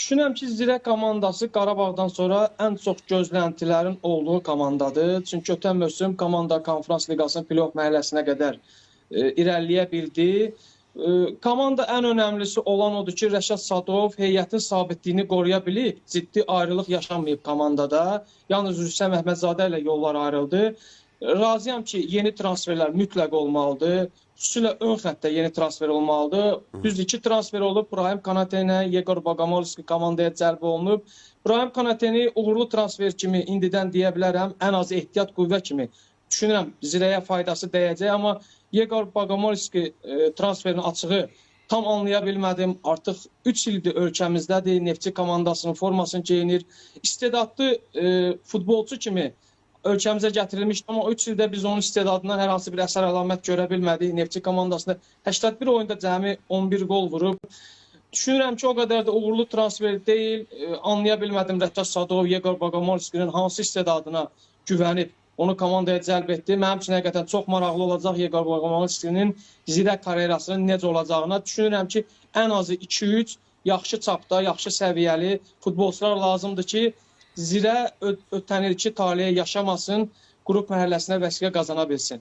Düşünürəm ki, Zirə komandası Qarabağdan sonra ən çox gözləntilərin olduğu komandadır. Çünki ötən mövsüm komanda Konfrans Liqasının playoff mərhələsinə qədər irəliləyə bildi. Komanda ən önəmlisi olan odur ki, Rəşad Sadov heyətin sabitliyini qoruya bilib, ciddi ayrılıq yaşanmayıb komandada. Yalnız Rüstəm Əhmədzadə ilə yollar ayrıldı. Razıyam ki, yeni transferlər mütləq olmalıdır. Xüsusilə ön xəttdə yeni transfer olmalıdır. Düz 2 transfer olub, Brahim Konate ilə Yegor Bogomolski komandaya cəlb olunub. Brahim Konateni uğurlu transfer kimi indidən deyə bilərəm, ən az ehtiyat qüvvə kimi düşünürəm Zirəyə faydası dəyəcək, amma Yegor Bogomolski transferinin açığı tam anlaya bilmədim. Artıq 3 ildir ölkəmizdədir, Neftçi komandasının formasını geyinir. İstedadlı futbolçu kimi ölkəmizə gətirilmişdi, amma 3 ildə biz onun istedadından hər hansı bir əsər əlamət görə bilmədik. Neftçi komandasında 81 oyunda cəmi 11 qol vurub. Düşünürəm ki, o qədər də uğurlu transfer deyil. Anlaya bilmədim Rəşad Sadov, Yegor Bogomolskinin hansı istedadına güvənib onu komandaya cəlb etdi. Mənim üçün həqiqətən çox maraqlı olacaq Yegor Bogomolskinin Zirə karyerasının necə olacağına. Düşünürəm ki, ən azı 2-3 yaxşı çapda, yaxşı səviyyəli futbolçular lazımdır ki, Zirə ötən ilki taleyə yaşamasın, qrup mərhələsinə vəsiqə qazana bilsin.